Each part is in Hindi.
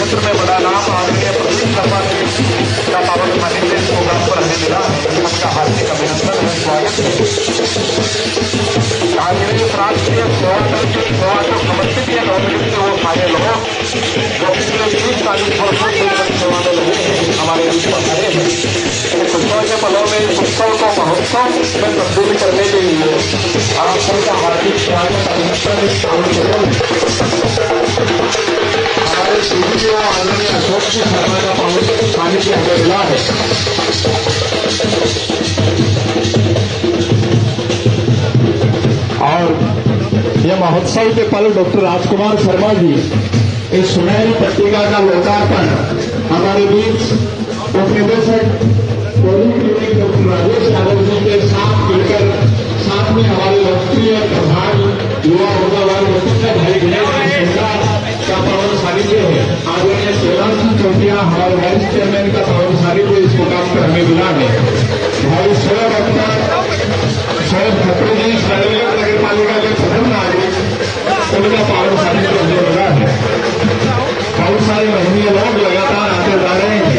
क्षेत्र में बड़ा नाम आदरणीय प्रदीप शर्मा जी का पावन सानिध्य इस प्रोग्राम पर हमें मिला है। उनका हार्दिक अभिनंदन है, स्वागत है। आदरणीय राष्ट्रीय सेवा जो समर्पित है गवर्नमेंट के वो सारे लोग जो पिछले 30-40 वर्षों से सेवा में लगे हैं, हमारे बीच में खड़े हैं। इन उत्सव के पलों में इस उत्सव को महोत्सव में तब्दील करने के लिए आप सबका हार्दिक स्वागत अभिनंदन इस हमारे सीडीओ आदरणीय अशोक जी शर्मा का पावन सानिध्य हमें मिला है। और यह महोत्सव के पल डॉक्टर राजकुमार शर्मा जी इस सुनहरी पत्रिका का लोकार्पण हमारे बीच उपनिदेशक डॉक्टर राजेश यादव जी के साथ मिलकर साथ में हमारे राष्ट्रीय प्रधान युवा उम्मीदवार भाई गणेश का पावन सानिध्य है। आदरणीय शिवराज सिंह चौटिया हमारे वाइस चेयरमैन का पावन सानिध्य इस मुकाम पर हमें मिला है। भाई शोएब खत्री जी श्रीनगर नगर पालिका के प्रथम नागरिक उनका पावन सानिध्य हमें मिला है। बहुत सारे महनीय लोग लगातार आते जा रहे हैं।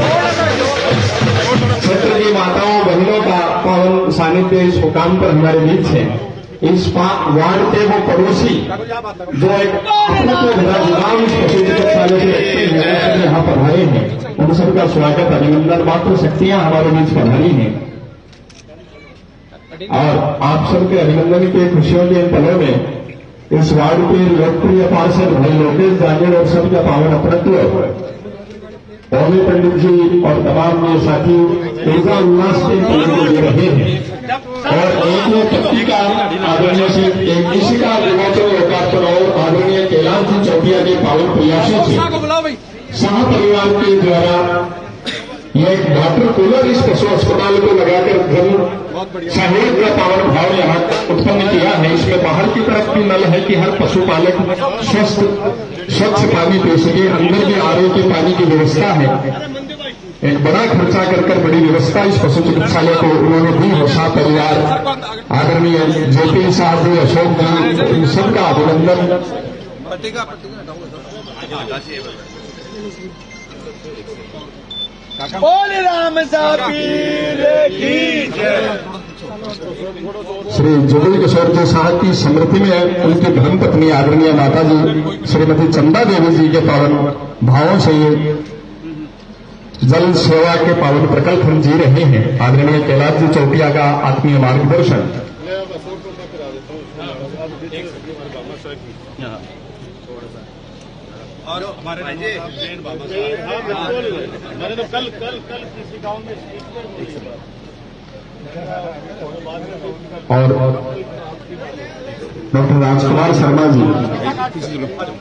क्षेत्र की माताओं बहनों का पावन सानिध्य इस मुकाम पर हमारे बीच है। इस वार्ड के वो पड़ोसी जो एक अपने को विधान चिकित्सालय के यहाँ पधारे हैं, उन सबका स्वागत अभिनंदन। मात्र शक्तियां हमारे बीच पधारी हैं और आप सबके अभिनंदन के खुशियों के पलों में इस वार्ड के लोकप्रिय पार्षद भाई लोकेश जानेर और सबका पावन अपनत्व ओमी पंडित जी और तमाम ये साथी ऊर्जा उल्लास के दे रहे हैं। और एक पत्रिका आदरणीय से एक इसी का विमोचन लोकार्पण और आदरणीय कैलाश सिंह चौटिया के पावन प्रयासों से शाह परिवार के द्वारा यह वाटर कूलर इस पशु अस्पताल को लगाकर धन सहयोग का पावन भाव यहाँ उत्पन्न किया है। इसमें बाहर की तरफ भी नल है कि हर पशुपालक स्वच्छ पानी पी सके। अंदर भी आरोग्य पानी की व्यवस्था है। एक बड़ा खर्चा कर बड़ी व्यवस्था इस पशु चिकित्सालय को उन्होंने दी है। शाह परिवार आदरणीय जेपी साहब जी, अशोक जी, इन सबका अभिनंदन। बोले राम श्री जुगल किशोर जी साहब की स्मृति में उनकी धर्म पत्नी आदरणीय माता जी श्रीमती चंदा देवी जी के पावन भावों से ये जल सेवा के पावन प्रकल्प हम जी रहे हैं। आदरणीय कैलाश जी चौटिया का आत्मीय मार्गदर्शन। और हमारे मैंने तो कल किसी गांव में और डॉक्टर राजकुमार शर्मा जी,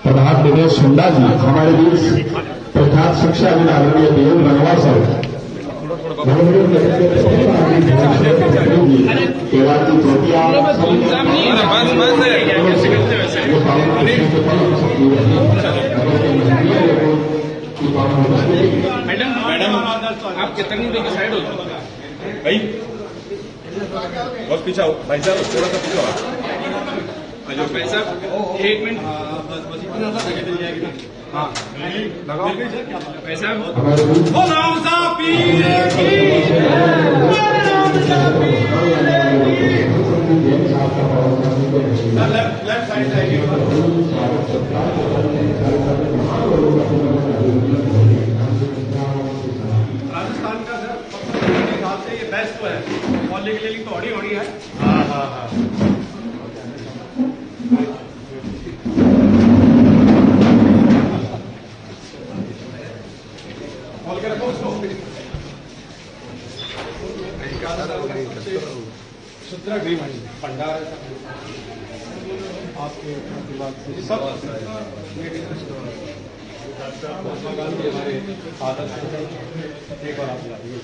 प्रभात दिनेश सुंडा जी, हमारे बीच प्रख्यात शिक्षा आदरणीय देव रंगवा सर, कैलाश जी चौटिया, मैडम आप कितनी देर की साइड हो भाई, बहुत पीछा हो भाई साहब, थोड़ा सा पीछा हो भाई साहब। 1 मिनट बस इतना सा जगह मिल जाएगी ना। हाँ लगाओ भाई साहब। ओ राम साहब पीर की, राम साहब पीर की। होड़ी होड़ी है। खोल के रखो उसको। शुद्ध गृह भंडार आपके सब महात्मा गांधी हमारे आदर्श एक बार आप लाइए।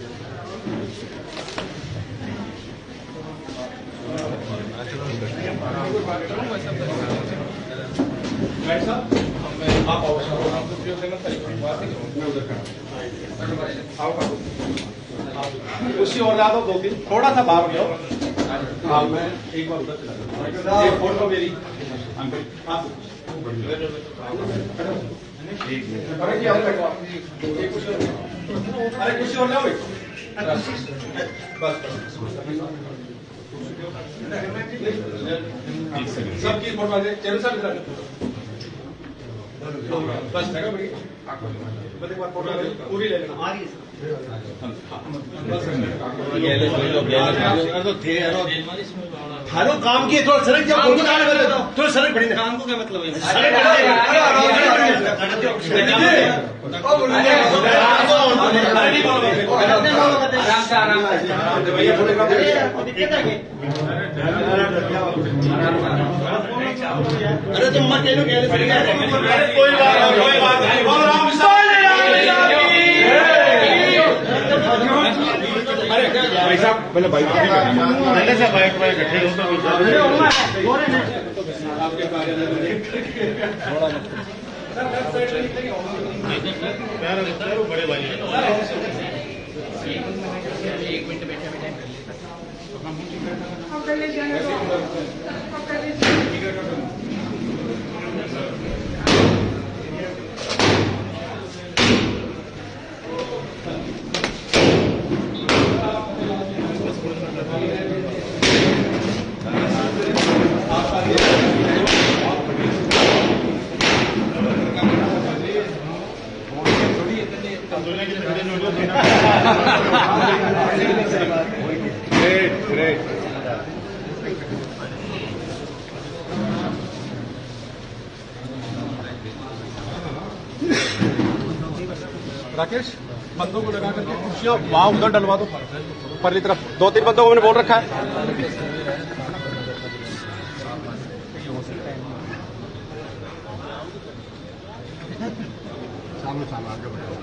आप उसी और ला दो 2-3 थोड़ा सा बाहर जाओ। हाँ मैं एक बार उधर चला जाऊँ। एक फोटो मेरी अंकल आप अरे क्या अरे कुछ और लाओ बस सबकी फोटो चैनल साहब बस लगा बड़ी एक बार फोटो पूरी ले लेना आ रही है थारो काम किए थोड़ा सड़क जाओ थोड़ा सड़क पड़ी काम को क्या मतलब है अरे तुम मत कोई बात नहीं भाई साहब पहले बाइक पहले से बाइक में इकट्ठे हो आपके बड़े भाई एक मिनट बैठे Great. राकेश बंदों को लगा करके कुर्सियां वहां उधर डलवा दो परली तरफ 2-3 बंदों को मैंने बोल रखा है। सामने आगे बढ़ो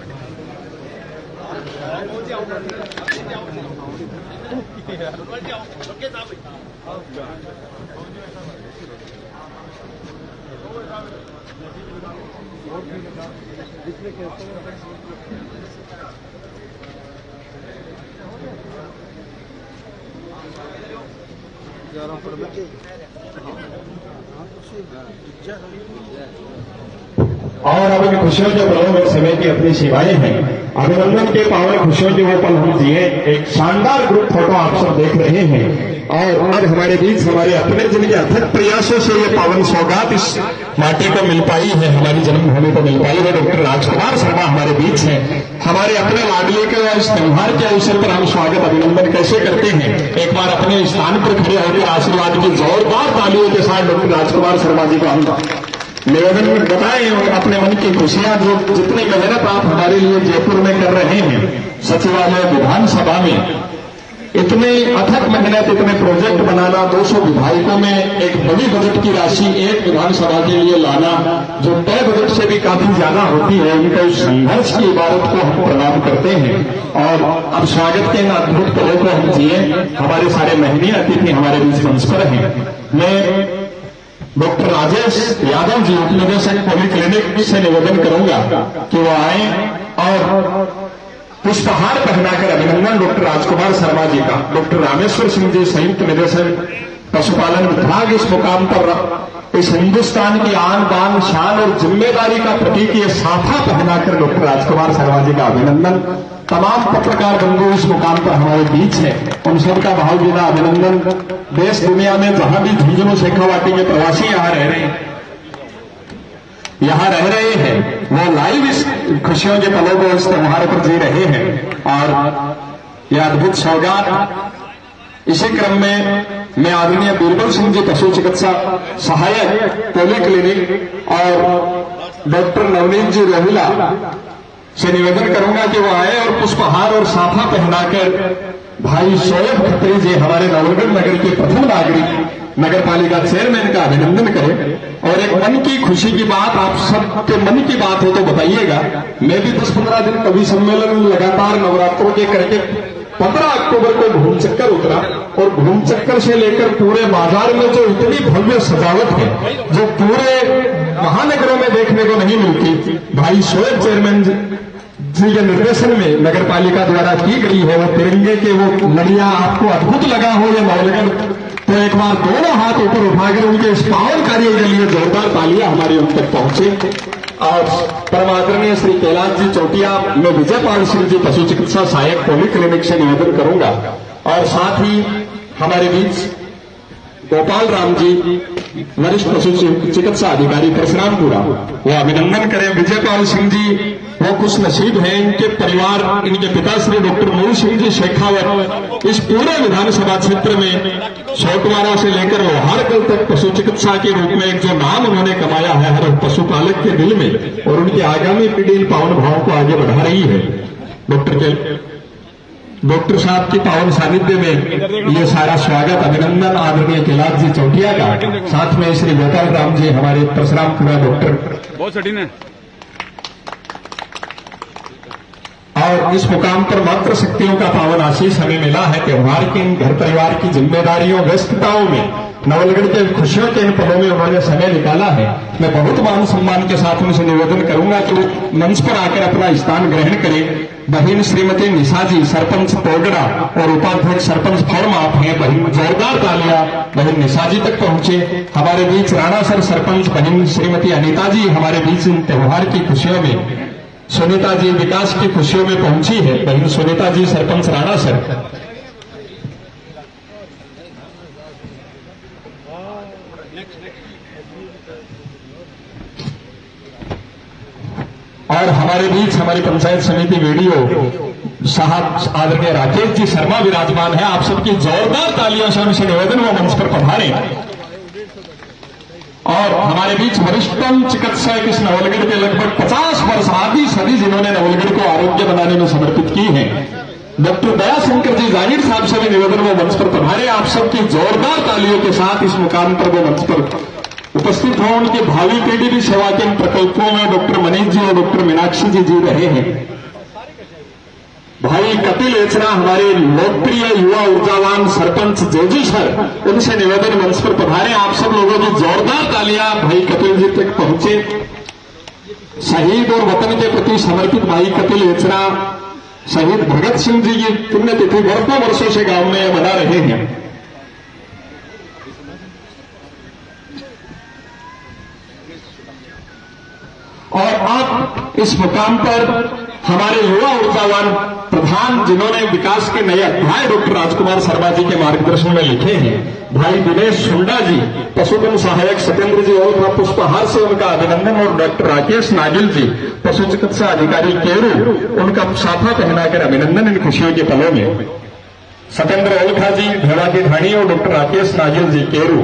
और अब इन खुशियों के पलों में समय की अपनी सीमाएं हैं। अभिनंदन के पावन खुशियों के वो पल हम जिए। एक शानदार ग्रुप फोटो आप सब देख रहे हैं और आज हमारे बीच हमारे अपने जिनके अथक प्रयासों से ये पावन सौगात इस माटी को मिल पाई है, हमारी जन्मभूमि को मिल पाई है। डॉक्टर राजकुमार शर्मा हमारे बीच हैं। हमारे अपने लाडले के इस त्योहार के अवसर पर हम स्वागत अभिनंदन कैसे करते हैं। एक बार अपने स्थान पर खड़े होकर आशीर्वाद की जोरदार तालियों के साथ डॉक्टर राजकुमार शर्मा जी को हम निवेदन में बताएं और अपने मन की खुशियां जो जितनी मेहनत आप हमारे लिए जयपुर में कर रहे हैं, सचिवालय विधानसभा में इतने अथक मेहनत, इतने प्रोजेक्ट बनाना, 200 विधायकों में एक बड़ी बजट की राशि एक विधानसभा के लिए लाना जो तय बजट से भी काफी ज्यादा होती है, उनका इस संघर्ष की इबारत को हम प्रणाम करते हैं। और अब स्वागत के इन अद्भुत पलों को हम जिए। हमारे सारे महनीय अतिथि हमारे बीच मंच पर हैं। मैं डॉक्टर राजेश यादव जी उपनिदेशक पॉलिक्लिनिक से निवेदन करूंगा कि वो आए और पुष्पहार पहनाकर अभिनंदन डॉक्टर राजकुमार शर्मा जी का, डॉक्टर रामेश्वर सिंह जी संयुक्त निदेशक पशुपालन विभाग इस मुकाम पर इस हिंदुस्तान की आन बान शान और जिम्मेदारी का प्रतीक ये साफा पहनाकर डॉक्टर राजकुमार शर्मा जी का अभिनंदन। तमाम पत्रकार बंधु इस मुकाम पर हमारे बीच हैं, उन सबका भावभीना अभिनंदन। देश दुनिया में जहां भी झुंझुनू शेखावाटी के प्रवासी यहाँ रह रहे हैं वो लाइव इस खुशियों के पलों को इस त्योहार पर जी रहे हैं। और यह अद्भुत सौगात इसी क्रम में मैं आदरणीय बीरबल सिंह जी पशु चिकित्सा सहायक पोली क्लिनिक और डॉक्टर नवनीत जी रोहिला से निवेदन करूंगा कि वो आए और पुष्पहार और साफा पहनाकर भाई शोएब खत्री जी हमारे नवलगढ़ नगर के प्रथम नागरिक नगर पालिका चेयरमैन का अभिनंदन करें और एक मन की खुशी की बात आप सबके मन की बात हो तो बताइएगा। मैं भी 10-15 दिन कवि सम्मेलन लगातार नवरात्रों के करके 15 अक्टूबर को घूम चक्कर उतरा और घूम चक्कर से लेकर पूरे बाजार में जो इतनी भव्य सजावट है जो पूरे महानगरों में देखने को नहीं मिलती, भाई शोएब चेयरमैन जी के निर्देशन में नगर पालिका द्वारा की गई है। वो तिरंगे के वो लड़ियां आपको अद्भुत लगा हो या नवलगढ़, तो एक बार दोनों हाथ ऊपर उठाकर उनके इस पावन कार्य के लिए जोरदार तालियां हमारी उन तक पहुंचे। और परम आदरणीय श्री कैलाश जी चौटिया, मैं विजयपाल सिंह जी पशु चिकित्सा सहायक पोली क्लिनिक से निवेदन करूंगा और साथ ही हमारे बीच गोपाल राम जी वरिष्ठ पशु चिकित्सा अधिकारी परशुरामपुरा, वो अभिनंदन करें। विजयपाल सिंह जी वो कुछ नसीब हैं, इनके परिवार, इनके पिता श्री डॉक्टर मूल सिंह जी शेखावत इस पूरे विधानसभा क्षेत्र में छोटवाड़ा से लेकर लोहारकल तक पशु चिकित्सा के रूप में एक जो नाम उन्होंने कमाया है हर पशुपालक के दिल में, और उनकी आगामी पीढ़ी इन पावन भाव को आगे बढ़ा रही है। डॉक्टर साहब की पावन सानिध्य में ये सारा स्वागत अभिनंदन आदरणीय कैलाश जी चौटिया का, साथ में श्री गोपाल राम जी हमारे परशुरामपुरा डॉक्टर, बहुत सटीन है। और इस मुकाम पर मात्र शक्तियों का पावन आशीष हमें मिला है। त्योहार की इन घर परिवार की जिम्मेदारियों व्यस्तताओं में नवलगढ़ के खुशियों के इन पलों में उन्होंने समय निकाला है। मैं बहुत मान सम्मान के साथ उनसे निवेदन करूंगा कि वो मंच पर आकर अपना स्थान ग्रहण करें। बहन श्रीमती निशा जी सरपंच पोगड़ा और उपाध्यक्ष सरपंच फॉर्म आप हैं, बहन जोरदार तालियां बहन निशा जी तक पहुंचे। हमारे बीच राणासर सरपंच बहन श्रीमती अनीता जी हमारे बीच इन त्योहार की खुशियों में, सुनीता जी विकास की खुशियों में पहुंची है, बहन सुनीता जी सरपंच राणासर। और हमारे बीच हमारी पंचायत समिति वीडियो साहब आदरणीय राकेश जी शर्मा विराजमान है। आप सबकी जोरदार तालियों से उनसे निवेदन वो मंच पर पधारे। और हमारे बीच वरिष्ठतम चिकित्सक इस नवलगढ़ के लगभग 50 वर्ष आधी सदी जिन्होंने नवलगढ़ को आरोग्य बनाने में समर्पित की है, डॉक्टर दयाशंकर जी जागीर साहब से भी निवेदन वो मंच पर पधारे। आप सबकी जोरदार तालियों के साथ इस मुकाम पर वो मंच पर उपस्थित हो। उनकी भावी पीढ़ी भी सेवा के इन प्रकल्पों में डॉक्टर मनीष जी और डॉक्टर मीनाक्षी जी रहे हैं। भाई कपिल एचरा हमारे लोकप्रिय युवा ऊर्जावान सरपंच जेजू सर, उनसे निवेदन मंच पर पधारे। आप सब लोगों की जोरदार तालियां भाई कपिल जी तक पहुंचे। शहीद और वतन के प्रति समर्पित भाई कपिल एचरा शहीद भगत सिंह जी की पुण्यतिथि वर्षों से गांव में मना रहे हैं। और आप इस मुकाम पर हमारे युवा ऊर्जावान प्रधान जिन्होंने विकास के नए अध्याय डॉक्टर राजकुमार शर्मा जी के मार्गदर्शन में लिखे हैं, भाई दिनेश सुंडा जी पशुधन सहायक सत्येंद्र जी और पुष्पहार से उनका अभिनंदन, और डॉक्टर राकेश नागिल जी पशु चिकित्सा अधिकारी केरू, उनका साफा पहनाकर अभिनंदन इन खुशियों के पलों में। सत्येंद्र ओलखा जी भेड़ा की ढाणी और डॉक्टर राकेश नागिल जी केरू।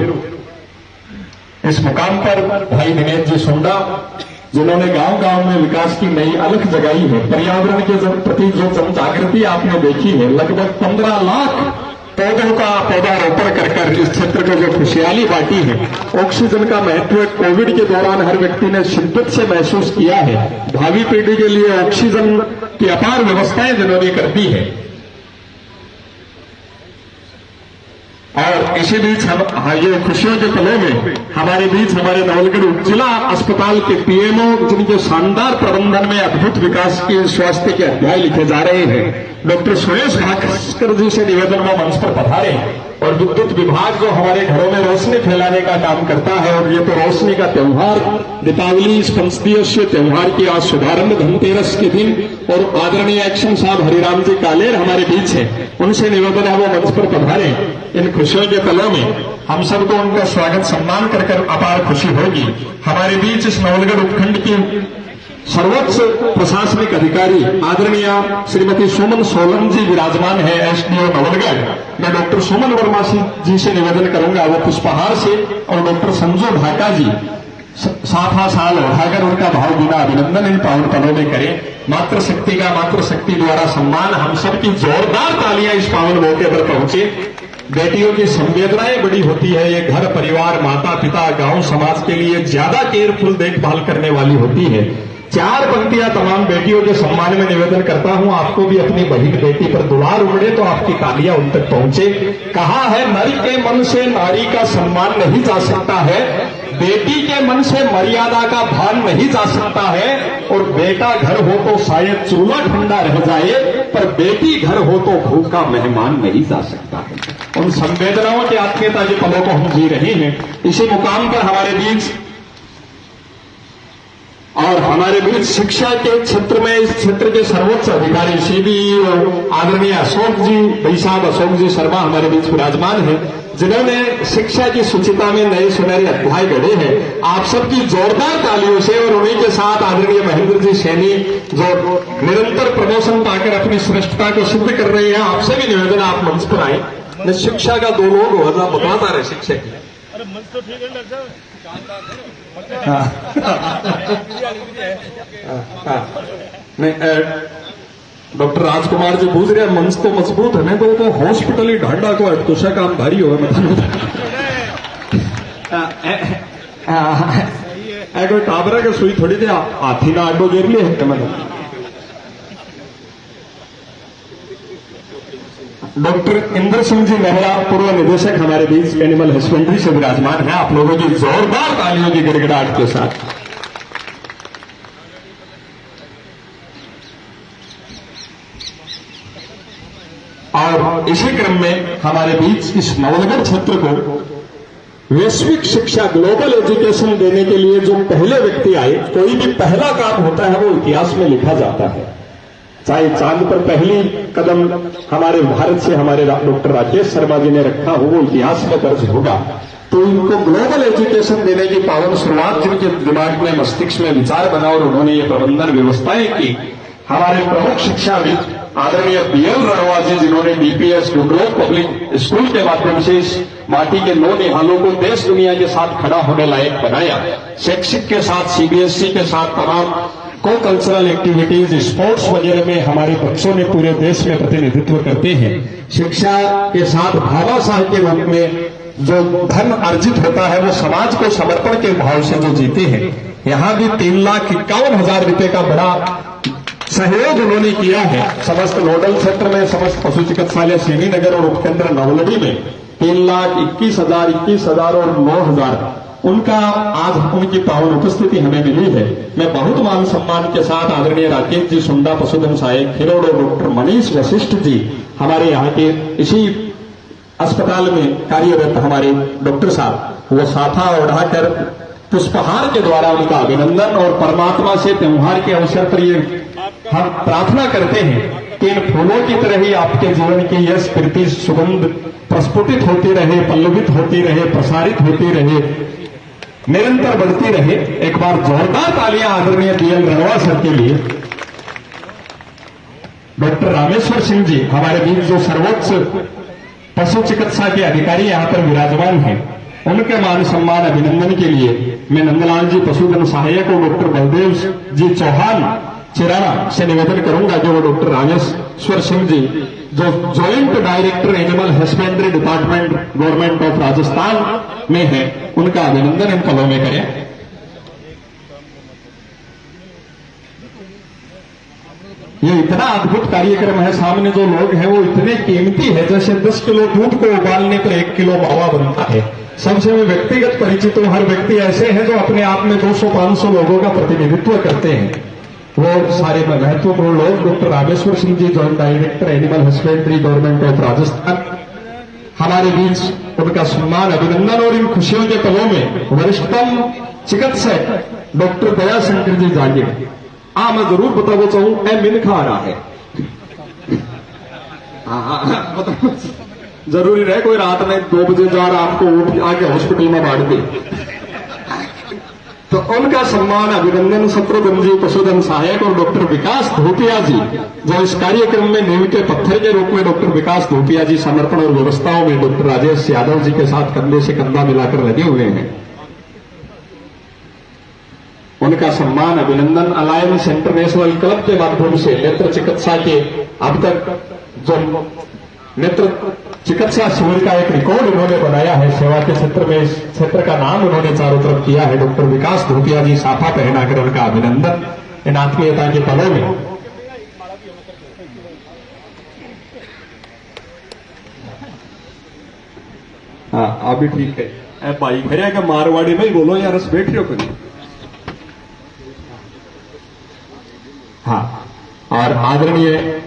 इस मुकाम पर भाई दिनेश जी सुंडा जिन्होंने गांव-गांव में विकास की नई अलख जगाई है। पर्यावरण के प्रति जो जन जागृति आपने देखी है, लगभग 15 लाख पौधों का पौधारोपण कर इस क्षेत्र को जो खुशहाली बांटी है। ऑक्सीजन का महत्व कोविड के दौरान हर व्यक्ति ने शिद्दत से महसूस किया है। भावी पीढ़ी के लिए ऑक्सीजन की अपार व्यवस्थाएं जिन्होंने कर दी है। और इसी बीच हम ये खुशियों के पलों में हमारे बीच हमारे नवलगढ़ जिला अस्पताल के पीएमओ जिनके शानदार प्रबंधन में अद्भुत विकास के स्वास्थ्य के अध्याय लिखे जा रहे हैं, डॉक्टर सुरेश भास्कर जी से निवेदन में मंच पर पधारे। और विद्युत विभाग जो हमारे घरों में रोशनी फैलाने का काम करता है, और ये तो रोशनी का त्योहार दीपावली इस 5 दिवसीय त्योहार की आज शुभारंभ धनतेरस के दिन, और आदरणीय एक्शन साहब हरिराम जी कालेर हमारे बीच है, उनसे निवेदन है वो मंच पर पधारे। इन खुशियों के पलों में हम सबको उनका स्वागत सम्मान कर अपार खुशी होगी। हमारे बीच इस नवलगढ़ उपखंड की सर्वोच्च प्रशासनिक अधिकारी आदरणीय श्रीमती सुमन सोलन जी विराजमान है, एसडीओ नवलगढ़। मैं डॉक्टर सुमन वर्मा जी से निवेदन करूंगा वो पुष्पहार से और डॉक्टर संजू ढाका जी 7 साल उठाकर उनका भावभीना अभिनंदन इन पावन पलों में करें। मातृशक्ति का मातृशक्ति द्वारा सम्मान, हम सबकी जोरदार तालियां इस पावन मौके पर पहुंचे। बेटियों की संवेदनाएं बड़ी होती है, ये घर परिवार माता पिता गांव समाज के लिए ज्यादा केयरफुल देखभाल करने वाली होती है। 4 पंक्तियां तमाम बेटियों के सम्मान में निवेदन करता हूं। आपको भी अपनी बहन बेटी पर दुलार उमड़े तो आपकी तालियां उन तक पहुंचे। कहा है नरी के मन से नारी का सम्मान नहीं जा सकता है, बेटी के मन से मर्यादा का भान नहीं जा सकता है। और बेटा घर हो तो शायद चूल्हा ठंडा रह जाए, पर बेटी घर हो तो भूखा मेहमान नहीं जा सकता है। उन संवेदनाओं की आत्मीयता के पलों को हम जी रहे हैं। इसी मुकाम पर हमारे बीच और हमारे बीच शिक्षा के क्षेत्र में इस क्षेत्र के सर्वोच्च अधिकारी सीडीओ आदरणीय अशोक जी, भाई साहब अशोक जी शर्मा हमारे बीच विराजमान है, जिन्होंने शिक्षा की सुचिता में नए सुनहरे अध्याय गढ़े हैं। आप सबकी जोरदार तालियों से और उन्हीं के साथ आदरणीय महेंद्र जी सैनी जो निरंतर प्रमोशन पाकर अपनी श्रेष्ठता को सिद्ध कर रहे हैं, आपसे भी निवेदन आप मंच पर आए। मैं शिक्षा का 2 लोग बताता रहे शिक्षा की। अरे मंच तो ठीक है डॉक्टर नहीं, डॉक्टर राजकुमार जी पूछ रहे हैं मंच तो मजबूत है, तो हॉस्पिटल ही ढांडा को तुषा काम भारी हो कोई टाबरा के सुई थोड़ी दे हाथी ना आडो गिर लिए। डॉक्टर इंद्र सिंह जी मेहरा पूर्व निदेशक हमारे बीच एनिमल हस्बेंड्री से विराजमान है। आप लोगों की जोरदार तालियों की गिड़गिड़ाहट के साथ और इसी क्रम में हमारे बीच इस नवलगढ़ क्षेत्र को वैश्विक शिक्षा ग्लोबल एजुकेशन देने के लिए जो पहले व्यक्ति आए, कोई भी पहला काम होता है वो इतिहास में लिखा जाता है। चाहे चांद पर पहली कदम हमारे भारत से हमारे डॉक्टर राकेश शर्मा जी ने रखा हो, वो इतिहास में दर्ज होगा। तो इनको ग्लोबल एजुकेशन देने की पावन शुरुआत जिनके दिमाग में मस्तिष्क में विचार बना और उन्होंने ये प्रबंधन व्यवस्थाएं की, हमारे प्रमुख शिक्षाविद आदरणीय बीएल रणवा जी, जिन्होंने डीपीएस डुग्रोव पब्लिक स्कूल के माध्यम से इस माटी के 9 निहालों को देश दुनिया के साथ खड़ा होने लायक बनाया। शैक्षिक के साथ सीबीएसई के साथ तमाम को कल्चरल एक्टिविटीज स्पोर्ट्स वगैरह में हमारे बच्चों ने पूरे देश में प्रतिनिधित्व करते हैं। शिक्षा के साथ भावाशाह के रूप में जो धन अर्जित होता है वो समाज को समर्पण के भाव से जो जीते हैं। यहां भी 3,51,000 रुपए का बड़ा सहयोग उन्होंने किया है। समस्त नोडल क्षेत्र में समस्त पशु चिकित्सालय श्रीनगर और उपकेंद्र नवलड़ी में 3,21,000, 21,000 और 9,000 उनका आज उनकी पावन उपस्थिति हमें मिली है। मैं बहुत मान सम्मान के साथ आदरणीय राकेश जी सुंडा पशुधन सहायक खिरोड़ और डॉक्टर मनीष वशिष्ठ जी हमारे यहाँ के इसी अस्पताल में कार्यरत हमारे डॉक्टर साहब, वो साथा ओढ़ाकर पुष्पहार के द्वारा उनका अभिनंदन और परमात्मा से त्योहार के अवसर पर ये हम प्रार्थना करते हैं कि इन फूलों की तरह ही आपके जीवन की यश कीर्ति सुगंध प्रस्फुटित होती रहे, पल्लवित होती रहे, प्रसारित होती रहे, निरंतर बढ़ती रहे। एक बार जोरदार तालियां आदरणीय बीएल रणवा सर के लिए। डॉक्टर रामेश्वर सिंह जी हमारे बीच जो सर्वोच्च पशु चिकित्सा के अधिकारी यहां पर विराजमान हैं, उनके मान सम्मान अभिनंदन के लिए मैं नंदलाल जी पशुधन सहायक और डॉक्टर बलदेव जी चौहान चिराना से निवेदन करूंगा जो वो डॉक्टर रामेश्वर सिंह जी जो joint director animal husbandry department government of Rajasthan में है, उनका अभिनंदन इन पलों में करें। ये इतना अद्भुत कार्यक्रम है, सामने जो लोग हैं वो इतने कीमती है, जैसे 10 किलो दूध को उबालने पर 1 किलो मावा बनता है। सबसे मैं व्यक्तिगत परिचित हूं, हर व्यक्ति ऐसे हैं जो अपने आप में 200-500 लोगों का प्रतिनिधित्व करते हैं। वो सारे महत्वपूर्ण लोग doctor Rameshwar Singh ji joint director animal husbandry government of Rajasthan हमारे बीच उनका सम्मान अभिनंदन। और इन खुशियों के पलों में वरिष्ठतम चिकित्सक डॉक्टर दया शंकर जी जागीर, मैं जरूर बताना चाहूं ए मिन खा रहा है। जरूरी रहे कोई रात में 2 बजे जा रहा आपको उठ आके हॉस्पिटल में बांट दे। तो उनका सम्मान अभिनंदन शत्रुघ्न जी पशुधन सहायक और डॉक्टर विकास धोपिया जी, जो इस कार्यक्रम में नींव के पत्थर के रूप में डॉक्टर विकास धोपिया जी समर्पण और व्यवस्थाओं में डॉक्टर राजेश यादव जी के साथ कंधे से कंधा मिलाकर लगे हुए हैं, उनका सम्मान अभिनंदन अलायंस इंटरनेशनल क्लब के माध्यम से नेत्र चिकित्सा के अब तक जो नेत्र चिकित्सा शिविर का एक रिकॉर्ड उन्होंने बनाया है सेवा के क्षेत्र में, इस क्षेत्र का नाम उन्होंने चारों तरफ किया है। डॉक्टर विकास धोपिया जी साफा पहनाकर उनका अभिनंदन इन आत्मीयता के पलों में। हाँ अभी ठीक है भाई खड़े का मारवाड़ी में ही बोलो यार, रस बैठ रहे हो कुछ। हाँ और आदरणीय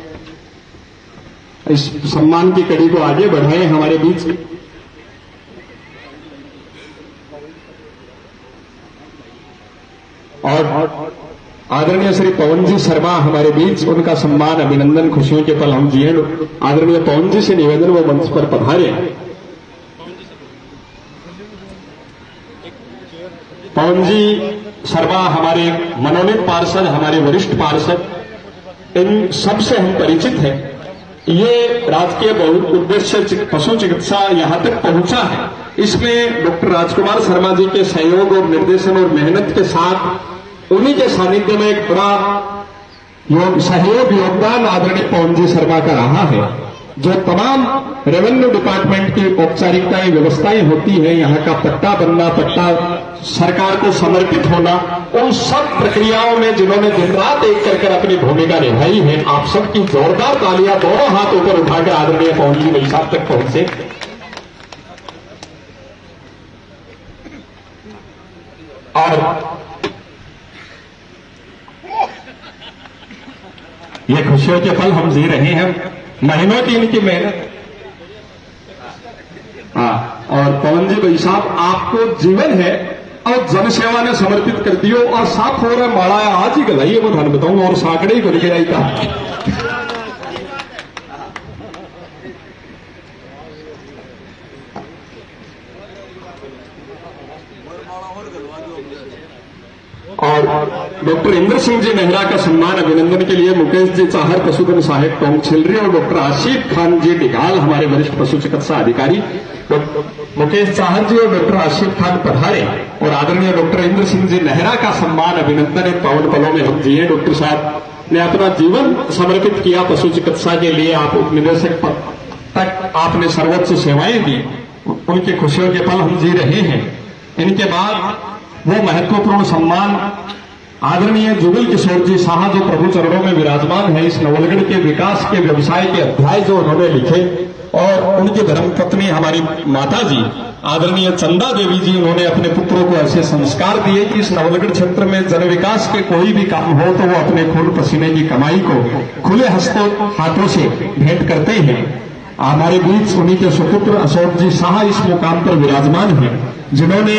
इस सम्मान की कड़ी को आगे बढ़ाएं हमारे बीच और आदरणीय श्री पवन जी शर्मा हमारे बीच, उनका सम्मान अभिनंदन खुशियों के पल हम जिए। आदरणीय पवन जी से निवेदन वो मंच पर पधारे। पवन जी शर्मा हमारे मनोनीत पार्षद, हमारे वरिष्ठ पार्षद, इन सबसे हम परिचित हैं। ये राजकीय बहुउद्देश्य पशु चिकित्सा यहां तक पहुंचा है, इसमें डॉक्टर राजकुमार शर्मा जी के सहयोग और निर्देशन और मेहनत के साथ उन्हीं के सानिध्य में एक बड़ा सहयोग योगदान आदरणीय पवन जी शर्मा का रहा है। जो तमाम रेवेन्यू डिपार्टमेंट की औपचारिकताएं व्यवस्थाएं होती हैं, यहाँ का पट्टा बनना, पट्टा सरकार को समर्पित होना, उन सब प्रक्रियाओं में जिन्होंने दिन रात एक कर अपनी भूमिका निभाई है, आप सबकी जोरदार तालियां दोनों हाथ ऊपर उठाकर आदरणीय पवन जी भाई साहब तक पहुंचे। और ये खुशियों के पल हम जी रहे हैं, महीनों की इनकी मेहनत। हाँ और पवन जी भाई साहब आपको जीवन है और जनसेवा ने समर्पित कर दियो और साफ हो रहा माड़ा आज ही गलाई है, मैं धन बताऊंगा और साकड़े ही खुल के आई था। और डॉक्टर इंद्र सिंह जी नेहरा का सम्मान अभिनंदन के लिए मुकेश जी चाहर पशुधन सहायक टोंक छिलरी और डॉक्टर आशिफ खान जी डिगाल हमारे वरिष्ठ पशु चिकित्सा अधिकारी मुकेश चाहर जी और डॉक्टर आशिफ खान पधारे और आदरणीय डॉक्टर इंद्र सिंह जी नेहरा का सम्मान अभिनंदन इन पावन पलों में हम जिए। डॉक्टर साहब ने अपना जीवन समर्पित किया पशु चिकित्सा के लिए, आप उपनिदेशक तक आपने सर्वोच्च सेवाएं दी, उनकी खुशियों के पल हम जी रहे हैं। इनके बाद वो महत्वपूर्ण सम्मान आदरणीय जुगल किशोर जी शाह जो प्रभु चरणों में विराजमान है, इस नवलगढ़ के विकास के व्यवसाय के अध्याय जो उन्होंने लिखे, और उनकी धर्मपत्नी हमारी माता जी आदरणीय चंदा देवी जी, उन्होंने अपने पुत्रों को ऐसे संस्कार दिए कि इस नवलगढ़ क्षेत्र में जन विकास के कोई भी काम हो तो वो अपने खून पसीने की कमाई को खुले हाथों से भेंट करते हैं। हमारे बीच उन्हीं के सुपुत्र अशोक जी शाह इस मुकाम पर विराजमान है, जिन्होंने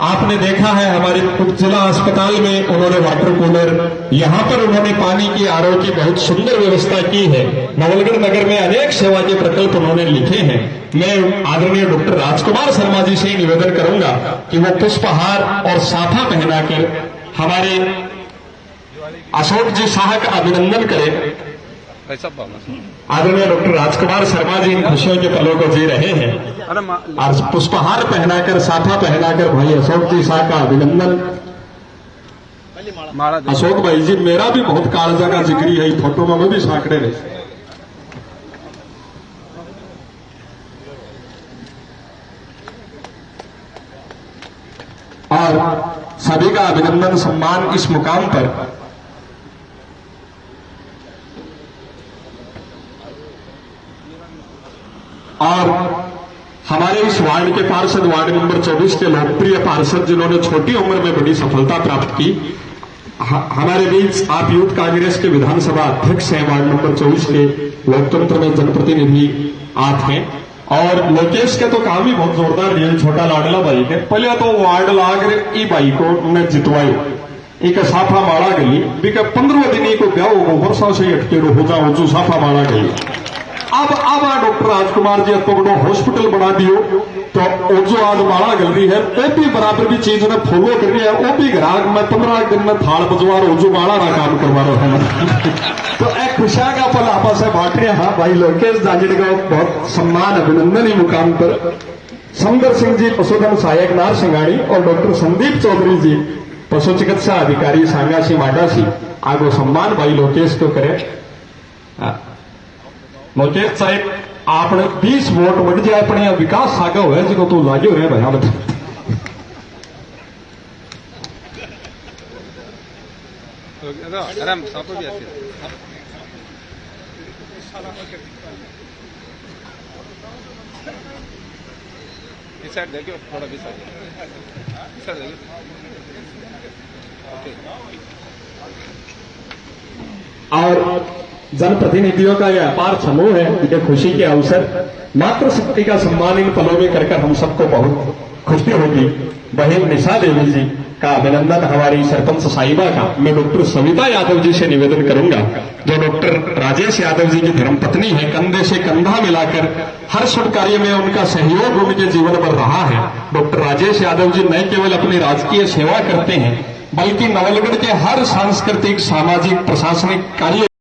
आपने देखा है हमारे उप जिला अस्पताल में उन्होंने वाटर कूलर, यहाँ पर उन्होंने पानी की आरओ की बहुत सुंदर व्यवस्था की है। नवलगढ़ नगर में अनेक सेवा के प्रकल्प उन्होंने लिखे हैं। मैं आदरणीय डॉक्टर राजकुमार शर्मा जी से निवेदन करूंगा कि वो पुष्पहार और साफा पहनाकर हमारे अशोक जी शाह का अभिनंदन करें। आदरणीय डॉक्टर राजकुमार शर्मा जी इन खुशियों के पलों को जी रहे हैं और पुष्पहार पहनाकर साफा पहनाकर भाई अशोक जी शाह का अभिनंदन। अशोक भाई जी मेरा भी बहुत कालजा का जिक्री है, फोटो में मैं भी साकड़े रहे। और सभी का अभिनंदन सम्मान इस मुकाम पर और हमारे इस वार्ड के पार्षद, वार्ड नंबर 24 के लोकप्रिय पार्षद जिन्होंने छोटी उम्र में बड़ी सफलता प्राप्त की, हमारे बीच आप यूथ कांग्रेस के विधानसभा अध्यक्ष हैं, वार्ड नंबर 24 के लोकतंत्र में जनप्रतिनिधि आप हैं। और लोकेश के तो काम ही बहुत जोरदार दिए, छोटा लाडला भाई के पहले तो वार्ड लाग ई भाई को उन्हें जितवाई, एक साफा माड़ा गली बिका 15 दिन को ब्याह हो वर्षा से अटके हो जाओ जो साफा माड़ा गली। अब डॉक्टर राजकुमार जी तो बड़ो हॉस्पिटल बना दियो, तो वो जो आज वाला गल रही है वो भी बराबर भी चीज ने फॉलो कर रही है। वो भी ग्राहक में 15 दिन में थाल बजवा रो जो वाला ना काम करवा रहा है। तो एक खुशियां का पल आपस में बांट रहे। हाँ भाई लोकेश जांजड़ का बहुत सम्मान अभिनंदन ही मुकाम पर सुंदर सिंह जी पशुधन सहायक नार सिंगाड़ी और डॉक्टर संदीप चौधरी जी पशु चिकित्सा अधिकारी सांगासी माडासी आगो सम्मान भाई लोकेश को करे। लोकेश साहब आपने 20 वोट बढ़ जाए अपने विकास सागा हुआ जो तू लागो रहे भाई बता। आराम साथ भी आती इस साइड देखिए थोड़ा भी साइड देखिए और जनप्रतिनिधियों का यह अपार समूह है जिनके खुशी के अवसर मातृशक्ति का सम्मान इन पलों में कर हम सबको बहुत खुशी होगी। बहन निशा देवी जी का अभिनंदन हमारी सरपंच साहिबा का मैं डॉक्टर सविता यादव जी से निवेदन करूंगा जो डॉक्टर राजेश यादव जी की धर्मपत्नी है। कंधे से कंधा मिलाकर हर शुभ कार्य में उनका सहयोग उनके जीवन पर रहा है। डॉक्टर राजेश यादव जी न केवल अपनी राजकीय सेवा करते हैं बल्कि नवलगढ़ के हर सांस्कृतिक सामाजिक प्रशासनिक कार्य